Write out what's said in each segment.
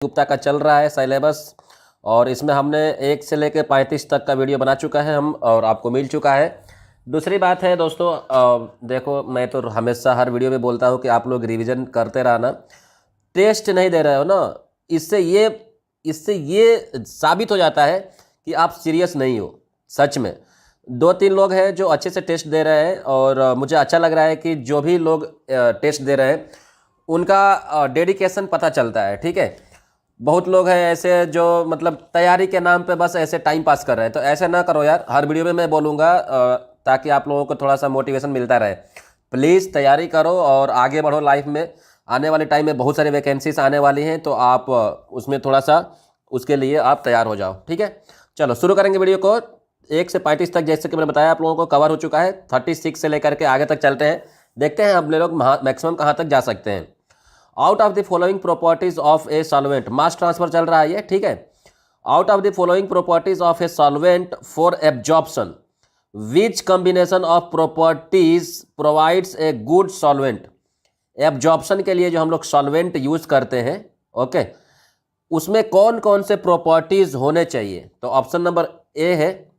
गुप्ता का चल रहा है सिलेबस और इसमें हमने 1 से लेकर 35 तक का वीडियो बना चुका है हम और आपको मिल चुका है। दूसरी बात है दोस्तों, देखो मैं तो हमेशा हर वीडियो में बोलता हूँ कि आप लोग रिवीजन करते रहना। टेस्ट नहीं दे रहे हो ना, इससे ये साबित हो जाता है कि आप सीरियस नहीं हो। सच में 2-3 लोग हैं जो अच्छे से टेस्ट दे रहे हैं और मुझे अच्छा लग रहा है कि जो भी लोग टेस्ट दे रहे हैं उनका डेडिकेशन पता चलता है। ठीक है, बहुत लोग हैं ऐसे जो मतलब तैयारी के नाम पे बस ऐसे टाइम पास कर रहे हैं, तो ऐसे ना करो यार। हर वीडियो में मैं बोलूँगा ताकि आप लोगों को थोड़ा सा मोटिवेशन मिलता रहे। प्लीज़ तैयारी करो और आगे बढ़ो लाइफ में। आने वाले टाइम में बहुत सारी वैकेंसीज आने वाली हैं, तो आप उसमें थोड़ा सा उसके लिए आप तैयार हो जाओ। ठीक है, चलो शुरू करेंगे वीडियो को। 1 से 35 तक जैसे कि मैंने बताया आप लोगों को कवर हो चुका है। 36 से लेकर के आगे तक चलते हैं, देखते हैं अपने लोग मैक्सिमम कहाँ तक जा सकते हैं। Out of the following properties of a solvent, mass transfer चल रहा है ये। ठीक है, out of the following properties of a solvent for absorption which combination of properties provides a good solvent. Absorption के लिए जो हम लोग सॉल्वेंट यूज करते हैं, ओके, उसमें कौन कौन से प्रॉपर्टीज होने चाहिए। तो ऑप्शन नंबर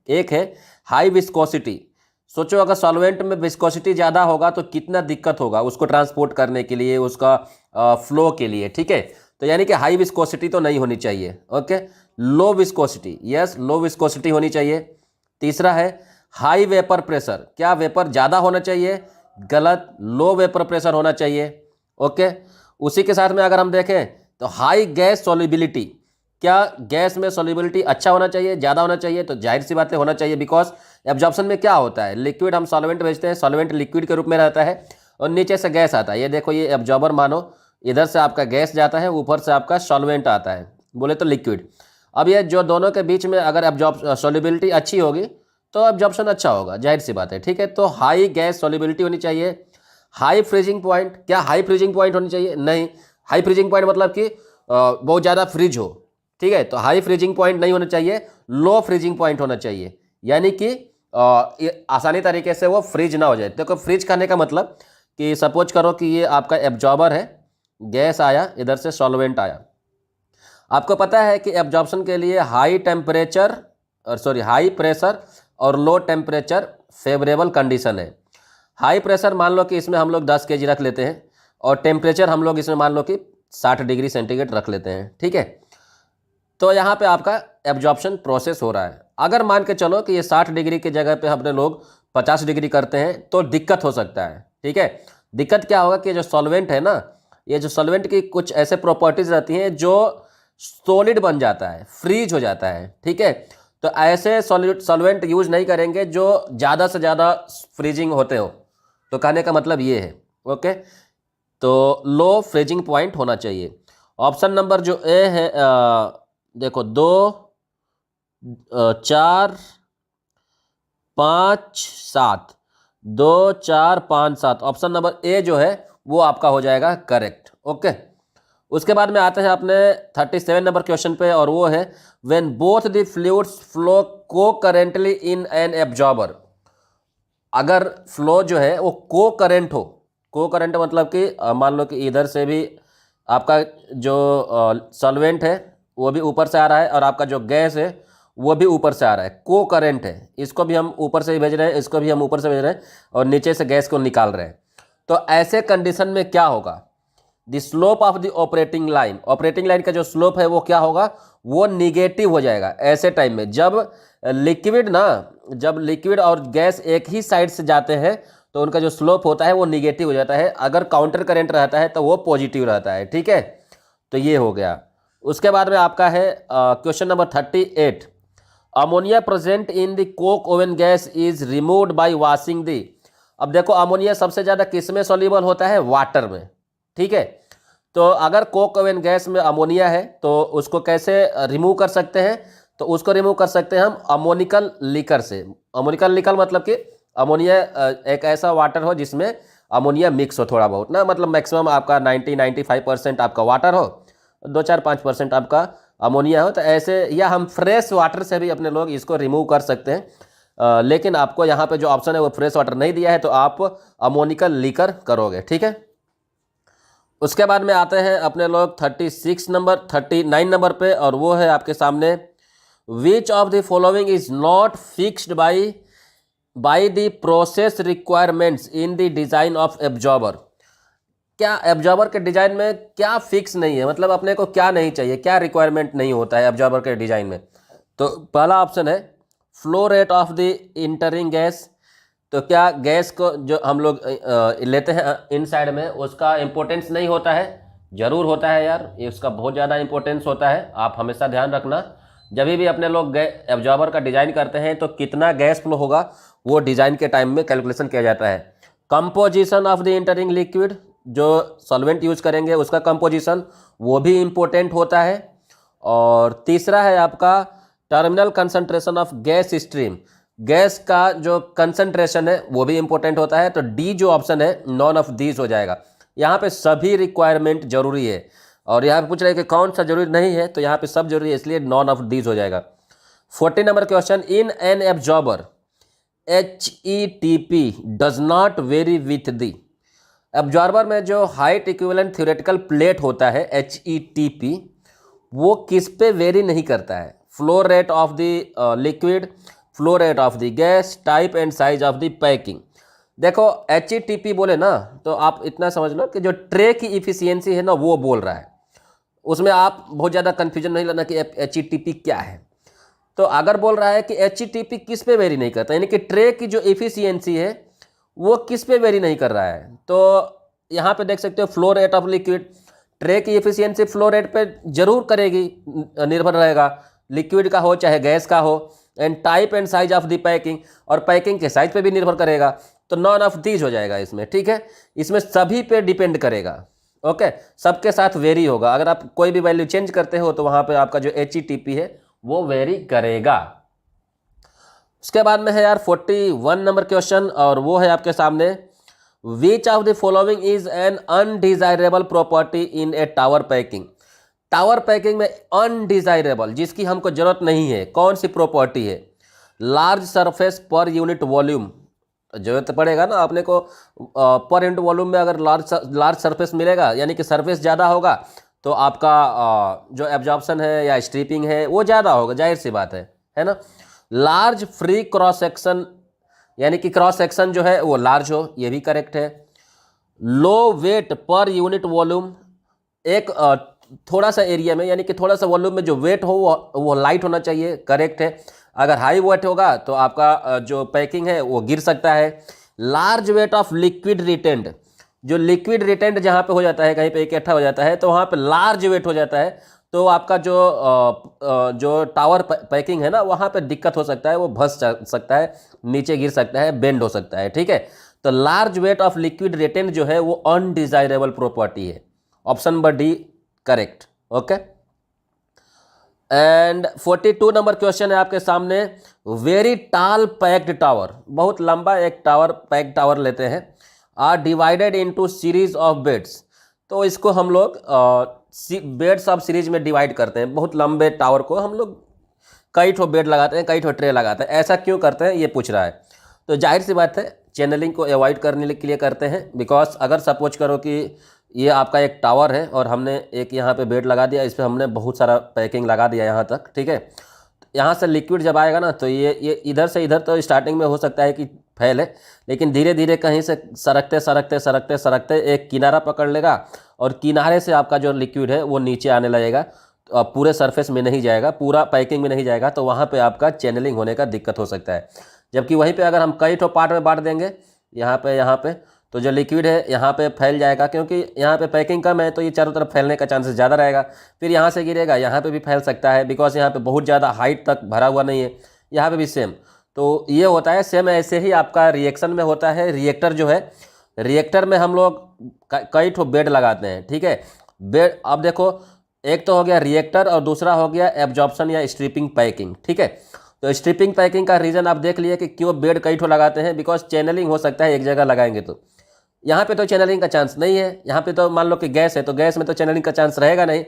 एक है हाई विस्कोसिटी। सोचो अगर सॉल्वेंट में विस्कोसिटी ज़्यादा होगा तो कितना दिक्कत होगा उसको ट्रांसपोर्ट करने के लिए, उसका फ्लो के लिए। ठीक है, तो यानी कि हाई विस्कोसिटी तो नहीं होनी चाहिए। Okay, low viscosity, yes low viscosity होनी चाहिए। तीसरा है हाई वेपर प्रेशर। क्या वेपर ज़्यादा होना चाहिए? गलत, लो वेपर प्रेशर होना चाहिए। ओके, उसी के साथ में अगर हम देखें तो हाई गैस सॉल्युबिलिटी। क्या गैस में सॉल्युबिलिटी अच्छा होना चाहिए, ज़्यादा होना चाहिए? तो जाहिर सी बात है होना चाहिए, बिकॉज एब्जॉर्प्शन में क्या होता है, लिक्विड हम सॉल्वेंट भेजते हैं, सॉल्वेंट लिक्विड के रूप में रहता है और नीचे से गैस आता है। ये देखो ये एब्जॉर्बर मानो, इधर से आपका गैस जाता है, ऊपर से आपका सॉल्वेंट आता है, बोले तो लिक्विड। अब ये जो दोनों के बीच में अगर सॉल्युबिलिटी अच्छी होगी तो एब्जॉर्प्शन अच्छा होगा, जाहिर सी बात है। ठीक है, तो हाई गैस सॉल्युबिलिटी होनी चाहिए। हाई फ्रीजिंग पॉइंट, क्या हाई फ्रीजिंग पॉइंट होनी चाहिए? नहीं, हाई फ्रीजिंग पॉइंट मतलब कि बहुत ज़्यादा फ्रिज हो। ठीक है, तो हाई फ्रीजिंग पॉइंट नहीं होना चाहिए, लो फ्रीजिंग पॉइंट होना चाहिए, यानी कि आसानी तरीके से वो फ्रीज ना हो जाए। देखो फ्रीज करने का मतलब कि सपोज करो कि ये आपका एब्जॉर्बर है, गैस आया, इधर से सॉल्वेंट आया। आपको पता है कि एब्जॉर्प्शन के लिए हाई प्रेशर और लो टेम्परेचर फेवरेबल कंडीशन है। हाई प्रेशर मान लो कि इसमें हम लोग 10 kg रख लेते हैं और टेम्परेचर हम लोग इसमें मान लो कि 60 डिग्री सेंटीग्रेड रख लेते हैं। ठीक है, तो यहाँ पे आपका एब्जॉर्प्शन प्रोसेस हो रहा है। अगर मान के चलो कि ये 60 डिग्री की जगह पे अपने लोग 50 डिग्री करते हैं तो दिक्कत हो सकता है। ठीक है, दिक्कत क्या होगा कि जो सॉल्वेंट है ना, ये जो सॉल्वेंट की कुछ ऐसे प्रॉपर्टीज रहती हैं जो सॉलिड बन जाता है, फ्रीज हो जाता है। ठीक है, तो ऐसे सॉल्वेंट यूज नहीं करेंगे जो ज़्यादा से ज़्यादा फ्रीजिंग होते हो। तो कहने का मतलब ये है। ओके, तो लो फ्रीजिंग पॉइंट होना चाहिए। ऑप्शन नंबर जो ए है, देखो 2, 4, 5, 7, 2, 4, 5, 7, ऑप्शन नंबर ए जो है वो आपका हो जाएगा करेक्ट। ओके, उसके बाद में आते हैं अपने 37 नंबर क्वेश्चन पे, और वो है when both the fluids flow को करेंटली इन एन एब्जॉर्बर। अगर फ्लो जो है वो को करेंट हो, को करेंट मतलब कि मान लो कि इधर से भी आपका जो सॉल्वेंट है वो भी ऊपर से आ रहा है और आपका जो गैस है वो भी ऊपर से आ रहा है, को करंट है। इसको भी हम ऊपर से ही भेज रहे हैं, इसको भी हम ऊपर से भेज रहे हैं और नीचे से गैस को निकाल रहे हैं। तो ऐसे कंडीशन में क्या होगा, the slope of the operating line का जो स्लोप है वो क्या होगा, वो निगेटिव हो जाएगा। ऐसे टाइम में जब लिक्विड और गैस एक ही साइड से जाते हैं तो उनका जो स्लोप होता है वो निगेटिव हो जाता है। अगर काउंटर करंट रहता है तो वो पॉजिटिव रहता है। ठीक है, तो ये हो गया। उसके बाद में आपका है question number 38, ammonia present in the coke oven gas is removed by washing the. अब देखो अमोनिया सबसे ज़्यादा किस में सॉल्युबल होता है, वाटर में। ठीक है, तो अगर कोक ओवन गैस में अमोनिया है तो उसको कैसे रिमूव कर सकते हैं, तो उसको रिमूव कर सकते हैं हम अमोनिकल लिकर से। अमोनिकल लिकर मतलब कि अमोनिया एक ऐसा वाटर हो जिसमें अमोनिया मिक्स हो थोड़ा बहुत ना, मतलब मैक्सिमम आपका 90-95% आपका वाटर हो, 2-4-5% आपका अमोनिया हो। तो ऐसे, या हम फ्रेश वाटर से भी अपने लोग इसको रिमूव कर सकते हैं। लेकिन आपको यहाँ पे जो ऑप्शन है वो फ्रेश वाटर नहीं दिया है, तो आप अमोनिकल लिकर करोगे। ठीक है, उसके बाद में आते हैं अपने लोग 39 नंबर पे, और वो है आपके सामने, which of the following is not fixed by the process requirements in the design of absorber. क्या एब्जॉर्बर के डिज़ाइन में क्या फिक्स नहीं है, मतलब अपने को क्या नहीं चाहिए, क्या रिक्वायरमेंट नहीं होता है एब्जॉर्बर के डिज़ाइन में। तो पहला ऑप्शन है flow rate of the entering gas. तो क्या गैस को जो हम लोग लेते हैं इनसाइड में, उसका इम्पोर्टेंस नहीं होता है? ज़रूर होता है यार, इसका बहुत ज़्यादा इंपॉर्टेंस होता है। आप हमेशा ध्यान रखना, जब भी अपने लोग एब्जॉर्बर का डिज़ाइन करते हैं तो कितना गैस फ्लो होगा वो डिज़ाइन के टाइम में कैलकुलेशन किया जाता है। Composition of the entering liquid, जो सॉल्वेंट यूज करेंगे उसका कंपोजिशन, वो भी इम्पोर्टेंट होता है। और तीसरा है आपका terminal concentration of gas stream, gas का जो कंसंट्रेशन है वो भी इंपॉर्टेंट होता है। तो डी जो ऑप्शन है नॉन ऑफ दीज हो जाएगा। यहाँ पे सभी रिक्वायरमेंट जरूरी है, और यहाँ पे पूछ रहे हैं कि कौन सा जरूरी नहीं है, तो यहाँ पे सब जरूरी है, इसलिए नॉन ऑफ दीज हो जाएगा। 40 number question, in an absorber HETP does not very with the. Absorber में जो हाइट इक्विवेलेंट थ्योरेटिकल प्लेट होता है HETP, वो किस पे वेरी नहीं करता है? Flow rate of the liquid, flow rate of the gas, type and size of the packing. देखो HETP बोले ना, तो आप इतना समझ लो कि जो ट्रे की इफिशियंसी है ना वो बोल रहा है। उसमें आप बहुत ज़्यादा कन्फ्यूजन नहीं लेना कि HETP क्या है। तो अगर बोल रहा है कि HETP किस पे वेरी नहीं करता, यानी कि ट्रे की जो इफिशियंसी है वो किस पे वेरी नहीं कर रहा है, तो यहाँ पे देख सकते हो flow rate of liquid, tray की इफिशियंसी फ्लो रेट पे जरूर करेगी, निर्भर रहेगा, लिक्विड का हो चाहे गैस का हो। And type and size of the packing, और पैकिंग के साइज पे भी निर्भर करेगा। तो नॉन ऑफ दीज हो जाएगा इसमें, ठीक है। इसमें सभी पे डिपेंड करेगा, ओके, सबके साथ वेरी होगा। अगर आप कोई भी वैल्यू चेंज करते हो तो वहाँ पे आपका जो HETP है वो वेरी करेगा। उसके बाद में है यार 41 नंबर क्वेश्चन, और वो है आपके सामने, which of the following is an undesirable property in A tower packing. Tower packing में अनडिजायरेबल, जिसकी हमको जरूरत नहीं है, कौन सी प्रॉपर्टी है? Large surface per unit volume, जरूरत पड़ेगा ना अपने को, पर यूनिट वॉल्यूम में अगर लार्ज सरफेस मिलेगा, यानी कि सरफेस ज़्यादा होगा तो आपका जो एब्जॉर्प्शन है या स्ट्रिपिंग है वो ज़्यादा होगा, जाहिर सी बात है ना। लार्ज फ्री क्रॉस सेक्शन, यानी कि क्रॉस सेक्शन जो है वो लार्ज हो, ये भी करेक्ट है। लो वेट पर यूनिट वॉल्यूम, एक थोड़ा सा एरिया में, यानी कि थोड़ा सा वॉल्यूम में जो वेट हो वो लाइट होना चाहिए, करेक्ट है। अगर हाई वेट होगा तो आपका जो पैकिंग है वो गिर सकता है। Large weight of liquid retained, जो लिक्विड रिटेंड जहाँ पे हो जाता है, कहीं पे इकट्ठा हो जाता है तो वहाँ पे लार्ज वेट हो जाता है, तो आपका जो टावर पैकिंग है ना वहाँ पे दिक्कत हो सकता है, वो धंस सकता है, नीचे गिर सकता है, बेंड हो सकता है, ठीक है। तो large weight of liquid retained जो है वो अनडिजायरेबल प्रॉपर्टी है। Option number D correct, okay. And 42 number question है आपके सामने, वेरी टाल पैक्ड टावर, बहुत लंबा एक टावर, पैक्ड टावर लेते हैं, are divided into series of beds. तो इसको हम लोग बेड्स ऑफ सीरीज में डिवाइड करते हैं। बहुत लंबे टावर को हम लोग कई ठो बेड लगाते हैं, कई ठो ट्रे लगाते हैं। ऐसा क्यों करते हैं ये पूछ रहा है। तो जाहिर सी बात है चैनलिंग को अवॉइड करने के लिए करते हैं। बिकॉज अगर सपोज करो कि ये आपका एक टावर है और हमने एक यहाँ पे बेड लगा दिया, इस पर हमने बहुत सारा पैकिंग लगा दिया यहाँ तक, ठीक है। यहाँ से लिक्विड जब आएगा ना तो ये इधर से इधर तो स्टार्टिंग में हो सकता है कि फैले, लेकिन धीरे धीरे कहीं से सरकते सरकते सरकते सरकते एक किनारा पकड़ लेगा और किनारे से आपका जो लिक्विड है वो नीचे आने लगेगा, पूरे सरफेस में नहीं जाएगा, पूरा पैकिंग में नहीं जाएगा, तो वहाँ पे आपका चैनलिंग होने का दिक्कत हो सकता है। जबकि वहीं पे अगर हम कई ठो पार्ट में बांट देंगे, यहाँ पे तो जो लिक्विड है यहाँ पे फैल जाएगा, क्योंकि यहाँ पे पैकिंग कम है तो ये चारों तरफ फैलने का चांसेस ज़्यादा रहेगा। फिर यहाँ से गिरेगा, यहाँ पे भी फैल सकता है, बिकॉज यहाँ पे बहुत ज़्यादा हाइट तक भरा हुआ नहीं है। यहाँ पे भी सेम, तो ये होता है सेम। ऐसे ही आपका रिएक्शन में होता है। रिएक्टर जो है, रिएक्टर में हम लोग कई ठो बेड लगाते हैं, ठीक है। बेड, अब देखो एक तो हो गया रिएक्टर और दूसरा हो गया एब्जॉर्प्शन या स्ट्रिपिंग पैकिंग, ठीक है। तो स्ट्रिपिंग पैकिंग का रीज़न आप देख लिए कि क्यों बेड कई ठो लगाते हैं, बिकॉज चैनलिंग हो सकता है एक जगह लगाएंगे तो। यहाँ पे तो चैनलिंग का चांस नहीं है, यहाँ पे तो मान लो कि गैस है तो गैस में तो चैनलिंग का चांस रहेगा नहीं।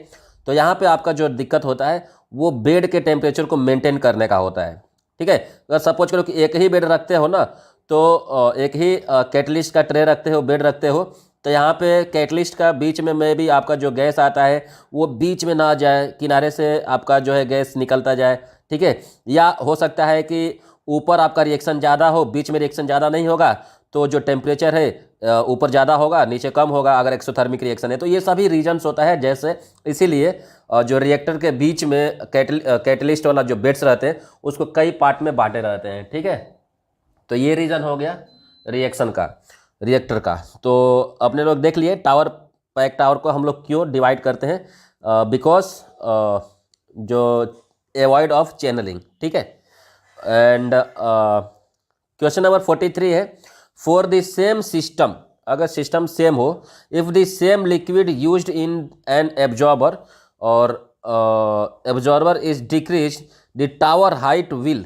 तो यहाँ पे आपका जो दिक्कत होता है वो बेड के टेम्परेचर को मेंटेन करने का होता है, ठीक है। अगर सपोज करो कि एक ही बेड रखते हो ना, तो एक ही कैटलिस्ट का ट्रे रखते हो, बेड रखते हो, तो यहाँ पे कैटलिस्ट का बीच में भी आपका जो गैस आता है वो बीच में ना जाए, किनारे से आपका जो है गैस निकलता जाए, ठीक है। या हो सकता है कि ऊपर आपका रिएक्शन ज़्यादा हो, बीच में रिएक्शन ज़्यादा नहीं होगा, तो जो टेम्परेचर है ऊपर ज़्यादा होगा, नीचे कम होगा अगर एक्सोथर्मिक रिएक्शन है। तो ये सभी रीजन्स होता है, जैसे इसीलिए जो रिएक्टर के बीच में कैटलिस्ट वाला जो बेड्स रहते हैं उसको कई पार्ट में बांटे रहते हैं, ठीक है। तो ये रीज़न हो गया रिएक्शन का, रिएक्टर का। तो अपने लोग देख लिए टावर, पैक टावर को हम लोग क्यों डिवाइड करते हैं, बिकॉज जो एवॉइड ऑफ चैनलिंग, ठीक है। एंड क्वेश्चन नंबर 43 है, फॉर द सेम सिस्टम, अगर सिस्टम सेम हो, if the same liquid used in an absorber और absorber is decrease the tower height will,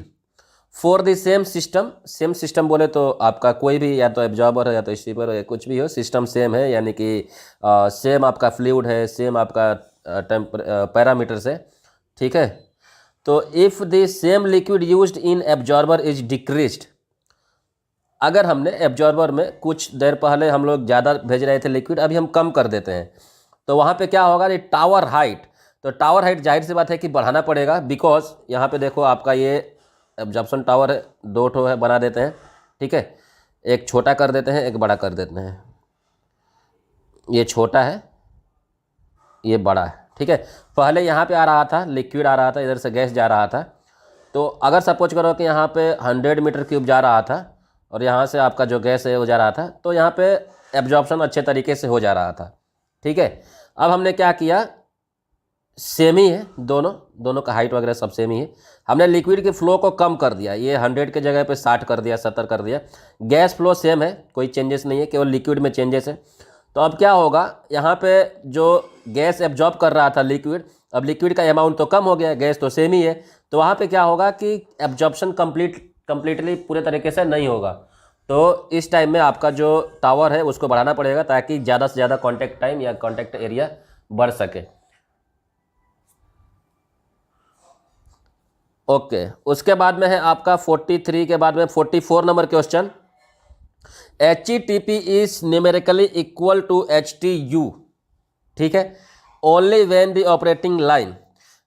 for the same system, same system बोले तो आपका कोई भी, या तो एब्जॉर्बर है या तो स्टीपर हो या कुछ भी हो, सिस्टम सेम है यानी कि सेम आपका फ्लूइड है, सेम आपका पैरामीटर्स है, ठीक है। तो if the same liquid used in absorber is decreased, अगर हमने एब्जॉर्बर में कुछ देर पहले हम लोग ज़्यादा भेज रहे थे लिक्विड, अभी हम कम कर देते हैं, तो वहाँ पे क्या होगा, ये टावर हाइट, तो टावर हाइट जाहिर सी बात है कि बढ़ाना पड़ेगा, बिकॉज यहाँ पे देखो आपका ये एब्जॉर्प्शन टावर है, 2 ठो है, बना देते हैं, ठीक है। एक छोटा कर देते हैं, एक बड़ा कर देते हैं, ये छोटा है, ये बड़ा है, ठीक है। पहले यहाँ पे आ रहा था लिक्विड, आ रहा था इधर से गैस जा रहा था, तो अगर सपोज करो कि यहाँ पे 100 मीटर क्यूब जा रहा था और यहाँ से आपका जो गैस है वो जा रहा था, तो यहाँ पे एब्जॉर्प्शन अच्छे तरीके से हो जा रहा था, ठीक है। अब हमने क्या किया, सेम ही है, दोनों का हाइट वगैरह सब सेम ही है, हमने लिक्विड के फ्लो को कम कर दिया, ये 100 के जगह पे 60 कर दिया, 70 कर दिया, गैस फ्लो सेम है, कोई चेंजेस नहीं है, केवल लिक्विड में चेंजेस है। तो अब क्या होगा, यहाँ पे जो गैस एब्जॉर्ब कर रहा था लिक्विड, अब लिक्विड का अमाउंट तो कम हो गया, गैस तो सेम ही है, तो वहाँ पे क्या होगा कि एब्जॉर्प्शन कंप्लीटली पूरे तरीके से नहीं होगा। तो इस टाइम में आपका जो टावर है उसको बढ़ाना पड़ेगा ताकि ज़्यादा से ज़्यादा कॉन्टैक्ट टाइम या कॉन्टैक्ट एरिया बढ़ सके। ओके, उसके बाद में है आपका 43 के बाद में 44 number question, HTP is numerically equal to HTU, ठीक है, only when the operating line,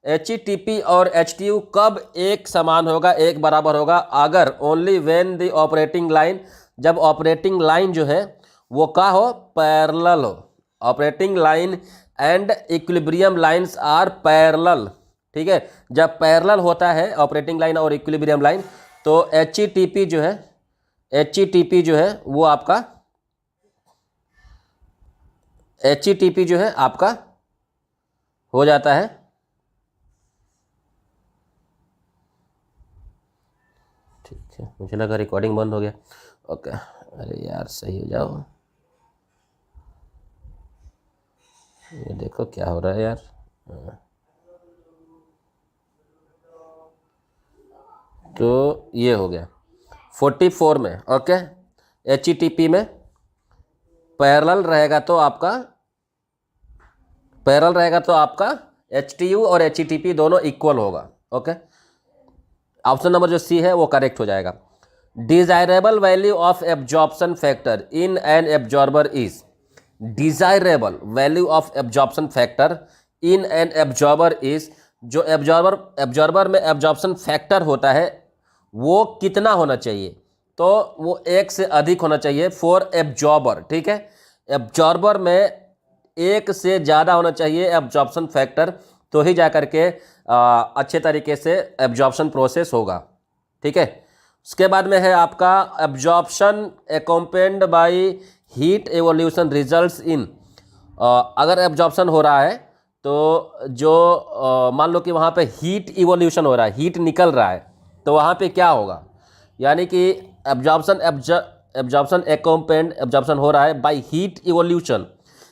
HTP और HTU कब एक समान होगा, एक बराबर होगा, अगर only when the operating line, जब ऑपरेटिंग लाइन जो है वो क्या हो, पैरेलल हो, operating line and equilibrium lines are parallel, ठीक है। जब पैरेलल होता है ऑपरेटिंग लाइन और इक्विलिब्रियम लाइन, तो HTP जो है वो आपका, HTP जो है आपका हो जाता है, ठीक है। मुझे लगा रिकॉर्डिंग बंद हो गया, ओके, अरे यार सही हो जाओ, ये देखो क्या हो रहा है यार, तो ये हो गया 44 में, ओके। HTP में पैरेलल रहेगा तो आपका HTU और HTP दोनों इक्वल होगा, ओके। ऑप्शन नंबर जो सी है वो करेक्ट हो जाएगा। Desirable value of absorption factor in an absorber is, desirable value of absorption factor in an absorber is, जो एब्जॉर्बर में एब्जॉर्प्शन फैक्टर होता है वो कितना होना चाहिए, तो वो 1 से अधिक होना चाहिए फॉर एब्जॉर्बर, ठीक है। एब्जॉर्बर में 1 से ज़्यादा होना चाहिए एब्जॉर्प्शन फैक्टर, तो ही जा करके अच्छे तरीके से एब्जॉर्प्शन प्रोसेस होगा, ठीक है। उसके बाद में है आपका absorption accompanied by heat evolution results in, अगर एब्जॉर्प्शन हो रहा है तो जो मान लो कि वहाँ पे हीट इवोल्यूशन हो रहा है, हीट निकल रहा है, तो वहाँ पे क्या होगा, यानी कि एब्जॉर्प्शन अकम्पेन्ड, एब्जॉर्प्शन हो रहा है by heat evolution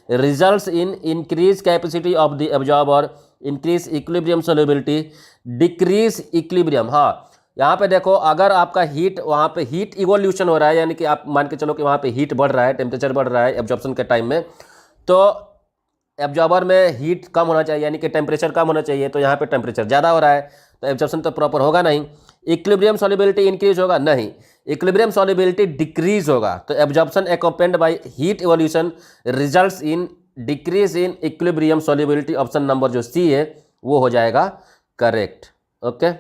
results in increase capacity of the absorber, increase equilibrium solubility, decrease equilibrium. हाँ, यहाँ पे देखो, अगर आपका हीट, वहाँ पे हीट इवोल्यूशन हो रहा है, यानी कि आप मान के चलो कि वहाँ पे हीट बढ़ रहा है, टेम्परेचर बढ़ रहा है एब्जॉर्प्शन के टाइम में, तो एब्जॉर्बर में हीट कम होना चाहिए, यानी कि टेम्परेचर कम होना चाहिए, तो यहाँ पे टेम्परेचर ज़्यादा हो रहा है तो एब्जॉर्प्शन तो प्रॉपर होगा नहीं। इक्विलिब्रियम सॉल्युबिलिटी इंक्रीज होगा? नहीं, इक्विलिब्रियम सॉल्युबिलिटी डिक्रीज होगा। तो absorption accompanied by heat evolution results in decrease in equilibrium solubility. Option number जो सी है वो हो जाएगा करेक्ट। ओके,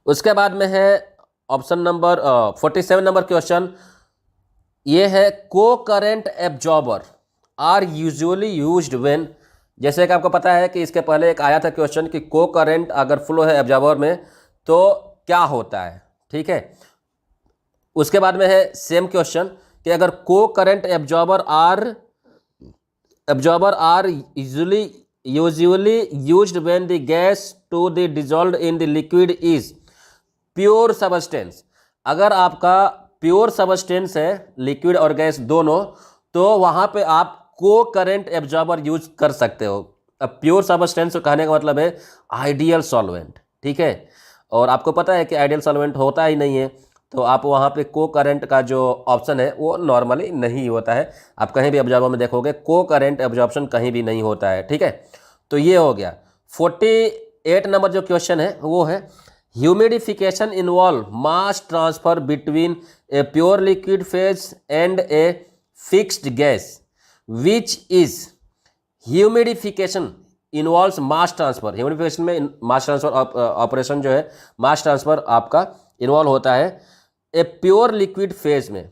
उसके बाद में है ऑप्शन नंबर 47 नंबर क्वेश्चन। ये है cocurrent absorber are usually used when, जैसे कि आपको पता है कि इसके पहले एक आया था क्वेश्चन कि को करंट अगर फ्लो है एब्जॉर्बर में तो क्या होता है, ठीक है। उसके बाद में है सेम क्वेश्चन कि अगर cocurrent absorber are usually used when the gas to the dissolved in the liquid is pure substance. अगर आपका प्योर सबस्टेंस है लिक्विड और गैस दोनों, तो वहां पे आप को करंट एब्जॉर्बर यूज कर सकते हो। अब प्योर सबस्टेंस कहने का मतलब है आइडियल सॉल्वेंट, ठीक है। और आपको पता है कि आइडियल सॉल्वेंट होता ही नहीं है, तो आप वहाँ पे को करंट का जो ऑप्शन है वो नॉर्मली नहीं होता है। आप कहीं भी एब्जॉर्बर में देखोगे को करंट एब्जॉर्प्शन कहीं भी नहीं होता है, ठीक है। तो ये हो गया। 48 नंबर जो क्वेश्चन है वो है humidification involve mass transfer between a pure liquid phase and a fixed gas which is. Humidification involves mass transfer, humidification में मास ट्रांसफर ऑपरेशन जो है मास ट्रांसफर आपका इन्वॉल्व होता है ए प्योर लिक्विड फेज में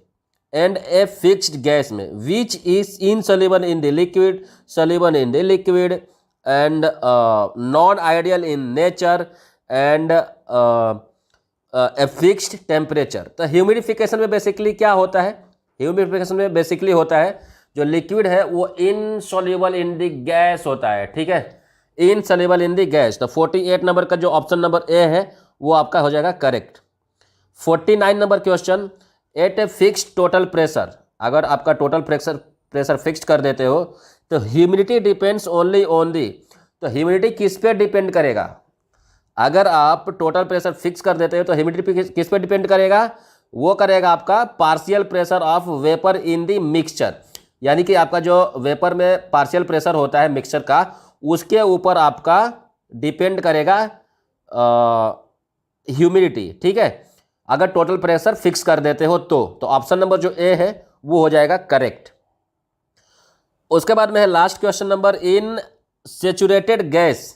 एंड ए फिक्स्ड गैस में which is insoluble in the liquid, soluble in the liquid and non ideal in nature and a fixed temperature. तो humidification में basically क्या होता है? ह्यूमिडिफिकेशन में बेसिकली होता है जो लिक्विड है वो इनसॉल्युबल इन द गैस होता है, ठीक है, इनसॉल्युबल इन द गैस। तो 48 नंबर का जो ऑप्शन नंबर ए है वो आपका हो जाएगा correct. 49 number question, at a fixed total pressure, अगर आपका टोटल प्रेशर फिक्स्ड कर देते हो तो humidity depends only on the. तो ह्यूमिडिटी किस पे डिपेंड करेगा? अगर आप टोटल प्रेशर फिक्स कर देते हो तो ह्यूमिडिटी किस पे डिपेंड करेगा? वो करेगा आपका partial pressure of vapour in the mixture, यानी कि आपका जो वेपर में पार्शियल प्रेशर होता है मिक्सचर का, उसके ऊपर आपका डिपेंड करेगा ह्यूमिडिटी, ठीक है, अगर टोटल प्रेशर फिक्स कर देते हो तो ऑप्शन नंबर जो ए है वो हो जाएगा करेक्ट। उसके बाद में है last question number, in saturated gas.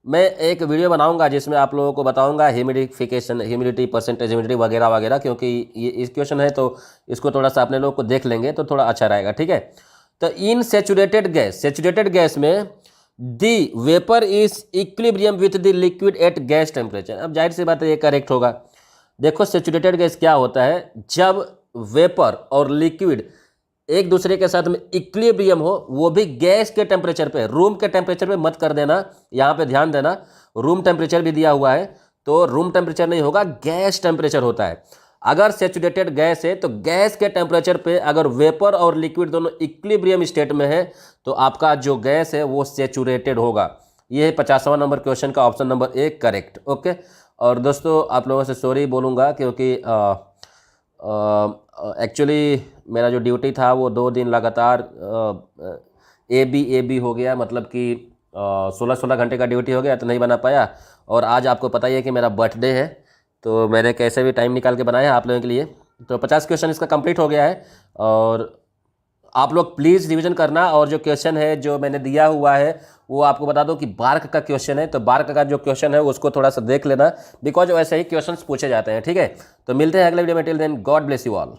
मैं एक वीडियो बनाऊंगा जिसमें आप लोगों को बताऊंगा ह्यूमिडिफिकेशन, ह्यूमिडिटी परसेंटेज, ह्यूमिडिटी वगैरह वगैरह, क्योंकि ये इस क्वेश्चन है तो इसको थोड़ा सा अपने लोग को देख लेंगे तो थोड़ा अच्छा रहेगा, ठीक है। तो इन सेचुरेटेड गैस में दी vapour is equilibrium with the liquid at gas temperature. अब जाहिर सी बात है ये करेक्ट होगा। देखो सेचुरेटेड गैस क्या होता है, जब वेपर और लिक्विड एक दूसरे के साथ में इक्विलिब्रियम हो, वो भी गैस के टेम्परेचर पे, रूम के टेम्परेचर पे मत कर देना, यहाँ पे ध्यान देना, रूम टेम्परेचर भी दिया हुआ है तो रूम टेम्परेचर नहीं होगा, गैस टेम्परेचर होता है। अगर सेचुरेटेड गैस है तो गैस के टेम्परेचर पे अगर वेपर और लिक्विड दोनों इक्विलिब्रियम स्टेट में है तो आपका जो गैस है वो सेचुरेटेड होगा। ये है 50वां नंबर क्वेश्चन का option number A correct. Okay, और दोस्तों आप लोगों से सॉरी बोलूँगा क्योंकि एक्चुअली मेरा जो ड्यूटी था वो 2 दिन लगातार ए बी हो गया, मतलब कि 16 घंटे का ड्यूटी हो गया तो नहीं बना पाया। और आज आपको पता ही है कि मेरा बर्थडे है तो मैंने कैसे भी टाइम निकाल के बनाया आप लोगों के लिए। तो 50 क्वेश्चन इसका कंप्लीट हो गया है और आप लोग प्लीज़ रिवीजन करना। और जो क्वेश्चन है जो मैंने दिया हुआ है वो आपको बता दो कि बार्क का क्वेश्चन है, तो बार्क का जो क्वेश्चन है उसको थोड़ा सा देख लेना, बिकॉज वैसे ही क्वेश्चंस पूछे जाते हैं, ठीक है। तो मिलते हैं अगले वीडियो में, till then God bless you all.